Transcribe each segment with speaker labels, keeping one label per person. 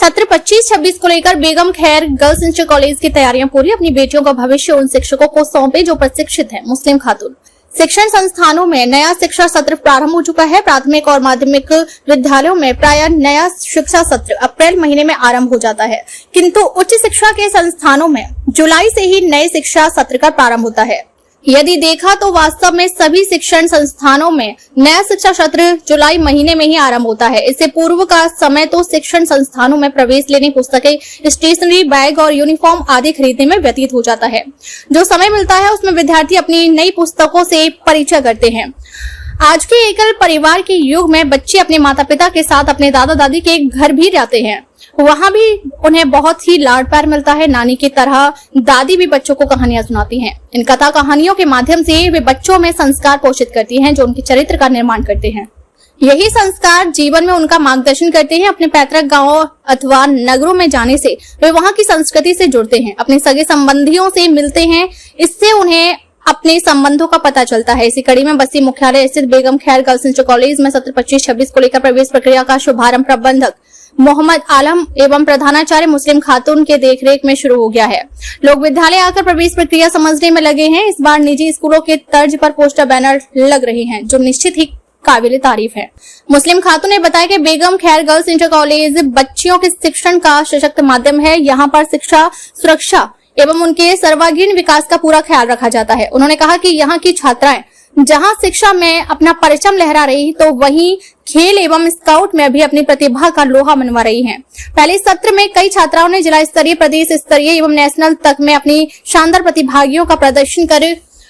Speaker 1: सत्र 25-26 को लेकर बेगम खैर गर्ल्स इंटर कॉलेज की तैयारियां पूरी। अपनी बेटियों का भविष्य उन शिक्षकों को सौंपे जो प्रशिक्षित हैं। मुस्लिम खातून शिक्षण संस्थानों में नया शिक्षा सत्र प्रारंभ हो चुका है। प्राथमिक और माध्यमिक विद्यालयों में प्राय नया शिक्षा सत्र अप्रैल महीने में आरंभ हो जाता है, किंतु उच्च शिक्षा के संस्थानों में जुलाई से ही नए शिक्षा सत्र का प्रारंभ होता है। यदि देखा तो वास्तव में सभी शिक्षण संस्थानों में नया शिक्षा सत्र जुलाई महीने में ही आरंभ होता है। इससे पूर्व का समय तो शिक्षण संस्थानों में प्रवेश लेने, पुस्तकें, स्टेशनरी, बैग और यूनिफॉर्म आदि खरीदने में व्यतीत हो जाता है। जो समय मिलता है उसमें विद्यार्थी अपनी नई पुस्तकों से परिचय करते हैं। आज के एकल परिवार के युग में बच्चे अपने माता पिता के साथ अपने दादा दादी के घर भी जाते हैं। वहां भी उन्हें बहुत ही लाड प्यार मिलता है। नानी की तरह दादी भी बच्चों को कहानियां सुनाती हैं। इन कथा कहानियों के माध्यम से वे बच्चों में संस्कार पोषित करती हैं, जो उनके चरित्र का निर्माण करते हैं। यही संस्कार जीवन में उनका मार्गदर्शन करते हैं। अपने पैतृक गांवों अथवा नगरों में जाने से वे वहां की संस्कृति से जुड़ते हैं, अपने सगे संबंधियों से मिलते हैं। इससे उन्हें अपने संबंधों का पता चलता है। इसी कड़ी में बस्ती मुख्यालय स्थित बेगम खैर गर्ल्स इंटर कॉलेज में सत्र 25-26 को लेकर प्रवेश प्रक्रिया का शुभारंभ प्रबंधक मोहम्मद आलम एवं प्रधानाचार्य मुस्लिम खातून के देखरेख में शुरू हो गया है। लोग विद्यालय आकर प्रवेश प्रक्रिया समझने में लगे हैं। इस बार निजी स्कूलों के तर्ज पर पोस्टर बैनर लग रहे हैं, जो निश्चित ही काबिल तारीफ है। मुस्लिम खातून ने बताया कि बेगम खैर गर्ल्स इंटर कॉलेज बच्चियों के शिक्षण का सशक्त माध्यम है। यहाँ पर शिक्षा, सुरक्षा एवं उनके सर्वांगीण विकास का पूरा ख्याल रखा जाता है। उन्होंने कहा कि यहाँ की छात्राएं जहां शिक्षा में अपना परचम लहरा रही, तो वहीं खेल एवं स्काउट में भी अपनी प्रतिभा का लोहा मनवा रही हैं। पहले सत्र में कई छात्राओं ने जिला स्तरीय, प्रदेश स्तरीय एवं नेशनल तक में अपनी शानदार प्रतिभागियों का प्रदर्शन कर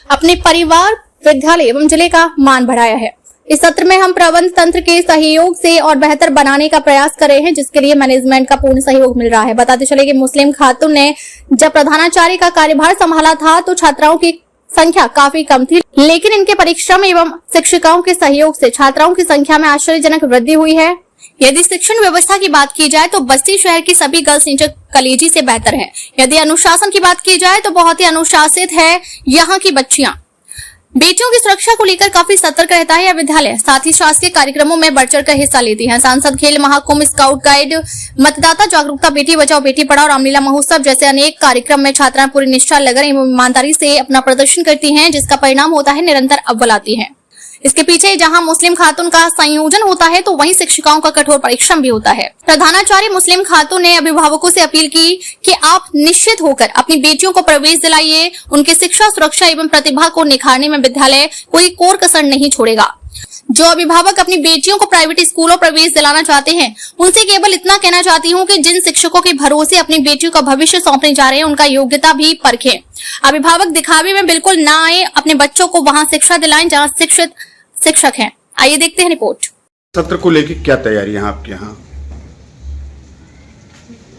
Speaker 1: अपने परिवार, विद्यालय एवं जिले का मान बढ़ाया है। इस सत्र में हम प्रबंध तंत्र के सहयोग से और बेहतर बनाने का प्रयास कर रहे हैं, जिसके लिए मैनेजमेंट का पूर्ण सहयोग मिल रहा है। बताते चले कि मुस्लिम खातून ने जब प्रधानाचार्य का कार्यभार संभाला था तो छात्राओं की संख्या काफी कम थी, लेकिन इनके परिश्रम एवं शिक्षिकाओं के सहयोग से छात्राओं की संख्या में आश्चर्यजनक वृद्धि हुई है। यदि शिक्षण व्यवस्था की बात की जाए तो बस्ती शहर की सभी गर्ल्स इंटर कॉलेज से बेहतर है। यदि अनुशासन की बात की जाए तो बहुत ही अनुशासित है यहाँ की बच्चियां। बेटियों की सुरक्षा को लेकर काफी सतर्क रहता है यह विद्यालय। साथ ही शासकीय कार्यक्रमों में बढ़ चढ़कर हिस्सा लेती है। सांसद खेल महाकुंभ, स्काउट गाइड, मतदाता जागरूकता, बेटी बचाओ बेटी पढ़ाओ, रामलीला महोत्सव जैसे अनेक कार्यक्रम में छात्राएं पूरी निष्ठा, लगन एवं ईमानदारी से अपना प्रदर्शन करती हैं, जिसका परिणाम होता है निरंतर अव्वल आती है। इसके पीछे जहां मुस्लिम खातून का संयोजन होता है, तो वहीं शिक्षिकाओं का कठोर परिश्रम भी होता है। प्रधानाचार्य मुस्लिम खातून ने अभिभावकों से अपील की कि आप निश्चित होकर अपनी बेटियों को प्रवेश दिलाइए। उनकी शिक्षा, सुरक्षा एवं प्रतिभा को निखारने में विद्यालय कोई कोर कसर नहीं छोड़ेगा। जो अभिभावक अपनी बेटियों को प्राइवेट स्कूलों प्रवेश दिलाना चाहते हैं, उनसे केवल इतना कहना चाहती हूँ कि जिन शिक्षकों के भरोसे अपनी बेटियों का भविष्य सौंपने जा रहे हैं, उनका योग्यता भी परखें। अभिभावक दिखावे में बिल्कुल न आए, अपने बच्चों को वहाँ शिक्षा दिलाएं जहाँ शिक्षित शिक्षक हैं। आइए देखते हैं रिपोर्ट।
Speaker 2: सत्र को लेकर क्या तैयारियां आपके यहाँ?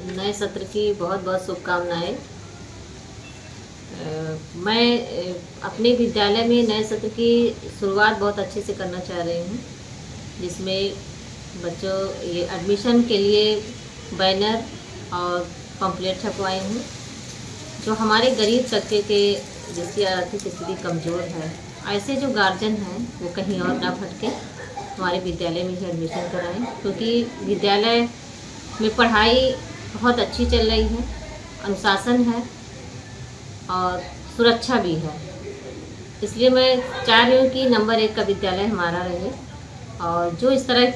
Speaker 3: नए सत्र की बहुत बहुत शुभकामनाएं। मैं अपने विद्यालय में नए सत्र की शुरुआत बहुत अच्छे से करना चाह रही हूँ, जिसमें बच्चों ये एडमिशन के लिए बैनर और पम्फलेट छपवाए हूँ। जो हमारे गरीब तबके के जिसकी आर्थिक स्थिति कमज़ोर है, ऐसे जो गार्जियन हैं वो कहीं और ना भटके, हमारे विद्यालय में ही एडमिशन कराएं, क्योंकि विद्यालय में पढ़ाई बहुत अच्छी चल रही है, अनुशासन है और सुरक्षा भी है। इसलिए मैं चाह रही हूँ कि नंबर 1 का विद्यालय हमारा रहे। और जो इस तरह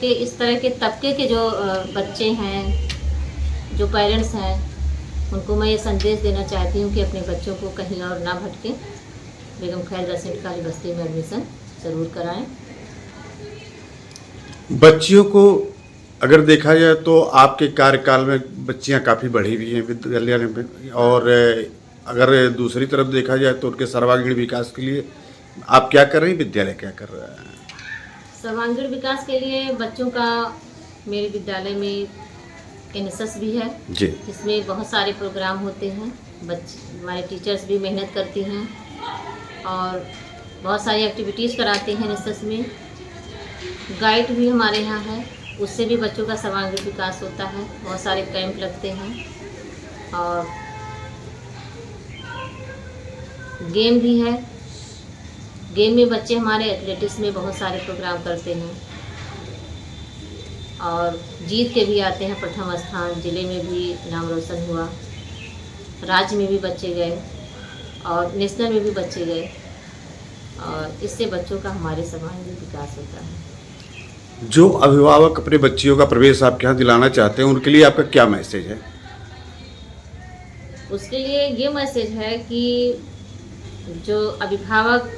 Speaker 3: के तबके के जो बच्चे हैं, जो पेरेंट्स हैं, उनको मैं ये संदेश देना चाहती हूँ कि अपने बच्चों को कहीं और ना भटके, बेगम खैर गर्ल्स इंटर कॉलेज बस्ती में एडमिशन ज़रूर कराएं।
Speaker 2: बच्चियों को अगर देखा जाए तो आपके कार्यकाल में बच्चियां काफ़ी बढ़ी हुई हैं विद्यालय में, और अगर दूसरी तरफ देखा जाए तो उनके सर्वांगीण विकास के लिए आप क्या कर रही हैं, विद्यालय क्या कर रहा है?
Speaker 3: सर्वांगीण विकास के लिए बच्चों का मेरे विद्यालय में NSS भी है जी, जिसमें बहुत सारे प्रोग्राम होते हैं। हमारे टीचर्स भी मेहनत करती हैं और बहुत सारी एक्टिविटीज़ कराते हैं NSS में। गाइड भी हमारे यहाँ है, उससे भी बच्चों का सर्वांगीण विकास होता है। बहुत सारे कैंप लगते हैं और गेम भी है। गेम में बच्चे हमारे एथलेटिक्स में बहुत सारे प्रोग्राम करते हैं। और जीत के भी आते हैं प्रथम स्थान, जिले में भी नाम रोशन हुआ, राज्य में भी बच्चे गए और नेशनल में भी बच्चे गए, और इससे बच्चों का हमारे समाज में विकास होता है।
Speaker 2: जो अभिभावक अपने बच्चियों का प्रवेश आपके यहाँ दिलाना चाहते हैं उनके लिए आपका क्या मैसेज है?
Speaker 3: उसके लिए ये मैसेज है कि जो अभिभावक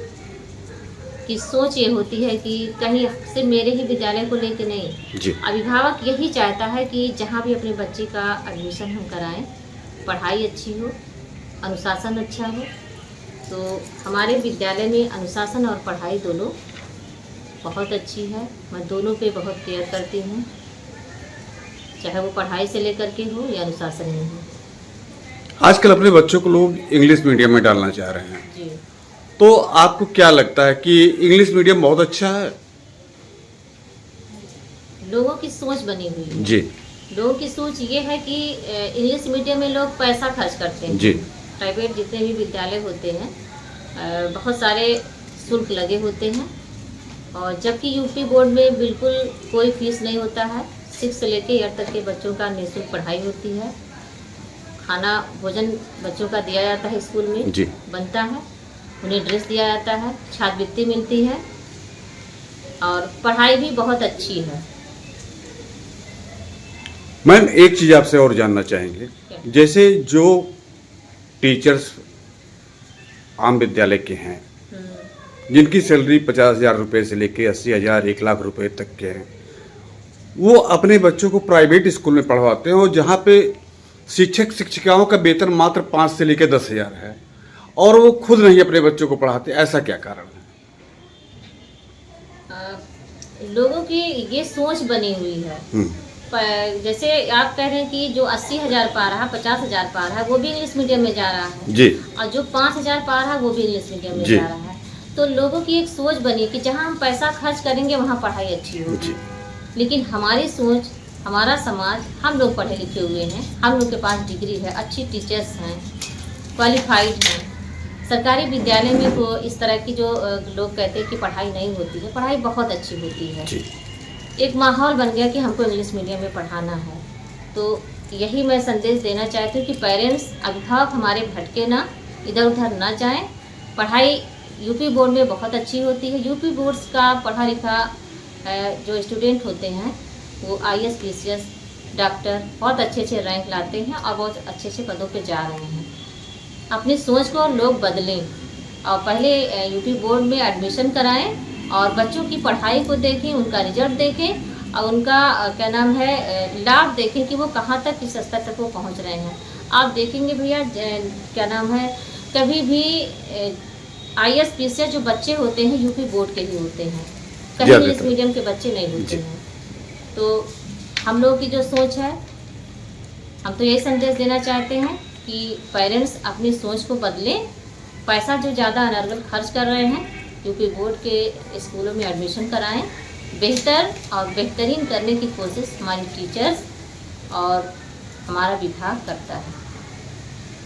Speaker 3: की सोच ये होती है कि कहीं सिर्फ मेरे ही विद्यालय को लेके नहीं,
Speaker 2: जी।
Speaker 3: अभिभावक यही चाहता है कि जहाँ भी अपने बच्चे का एडमिशन हम कराएं, पढ़ाई अच्छी हो, अनुशासन अच्छा हो। तो हमारे विद्यालय में अनुशासन और पढ़ाई दोनों बहुत अच्छी है। मैं दोनों पे बहुत केयर करती हूँ, चाहे वो पढ़ाई से लेकर के हो या अनुशासन में हो।
Speaker 2: आजकल अपने बच्चों को लोग इंग्लिश मीडियम में डालना चाह रहे हैं,
Speaker 3: जी,
Speaker 2: तो आपको क्या लगता है कि इंग्लिश मीडियम बहुत अच्छा है?
Speaker 3: लोगों की सोच बनी हुई है।
Speaker 2: जी
Speaker 3: लोगों की सोच ये है कि इंग्लिश मीडियम में लोग पैसा खर्च करते हैं।
Speaker 2: जी।
Speaker 3: प्राइवेट जितने भी विद्यालय होते हैं, बहुत सारे शुल्क लगे होते हैं, और जबकि यूपी बोर्ड में बिल्कुल कोई फीस नहीं होता है। 6 से लेकर 8 तक के बच्चों का निःशुल्क पढ़ाई होती है। खाना भोजन बच्चों का दिया जाता है, स्कूल में
Speaker 2: जी।
Speaker 3: बनता है, उन्हें ड्रेस दिया जाता है, छात्रवृत्ति मिलती है, और पढ़ाई भी बहुत अच्छी है।
Speaker 2: मैम, एक चीज़ आपसे और जानना चाहेंगे, जैसे जो टीचर्स आम विद्यालय के हैं जिनकी सैलरी 50,000 रुपये से लेकर 80,000 1 लाख रुपए तक के हैं, वो अपने बच्चों को प्राइवेट स्कूल में पढ़वाते हैं, और जहाँ पे शिक्षक शिक्षिकाओं का वेतन मात्र 5 से लेकर 10,000 है, और वो खुद नहीं अपने बच्चों को पढ़ाते। ऐसा क्या कारण है?
Speaker 3: लोगों की ये सोच बनी हुई है। जैसे आप कह रहे हैं कि जो 80,000 पा रहा, 50,000 पा रहा है, वो भी इंग्लिश मीडियम में जा रहा है
Speaker 2: जी।
Speaker 3: और जो 5,000 पा रहा है वो भी इंग्लिश मीडियम में
Speaker 2: जी।
Speaker 3: जा रहा है। तो लोगों की एक सोच बनी कि जहाँ हम पैसा खर्च करेंगे वहाँ पढ़ाई अच्छी होगी। लेकिन हमारी सोच, हमारा समाज, हम लोग पढ़े लिखे हुए हैं, हम लोग के पास डिग्री है, अच्छी टीचर्स हैं, क्वालिफाइड हैं। सरकारी विद्यालय में तो इस तरह की जो लोग कहते हैं कि पढ़ाई नहीं होती है, पढ़ाई बहुत अच्छी होती है। एक माहौल बन गया कि हमको इंग्लिश मीडियम में पढ़ाना है। तो यही मैं संदेश देना चाहती हूँ कि पेरेंट्स, अभिभावक हमारे भटके ना, इधर उधर ना जाएं। पढ़ाई यूपी बोर्ड में बहुत अच्छी होती है। यूपी बोर्ड्स का पढ़ा लिखा जो स्टूडेंट होते हैं वो IAS PCS डॉक्टर बहुत अच्छे अच्छे रैंक लाते हैं और बहुत अच्छे अच्छे पदों पे जा रहे हैं। अपनी सोच को लोग बदलें और पहले यूपी बोर्ड में एडमिशन कराएं और बच्चों की पढ़ाई को देखें, उनका रिजल्ट देखें और उनका क्या नाम है लाभ देखें कि वो कहाँ तक, किस स्तर तक वो पहुँच रहे हैं। आप देखेंगे भैया, क्या नाम है, कभी भी IAS PCS जो बच्चे होते हैं यूपी बोर्ड के ही होते हैं, कहीं इंग्लिश मीडियम के बच्चे नहीं होते हैं। तो हम लोगों की जो सोच है, हम तो यही संदेश देना चाहते हैं कि पेरेंट्स अपनी सोच को बदलें। पैसा जो ज़्यादा अनर्गल खर्च कर रहे हैं, यूपी बोर्ड के स्कूलों में एडमिशन कराएं। बेहतर और बेहतरीन करने की कोशिश हमारी टीचर्स और हमारा विभाग करता है।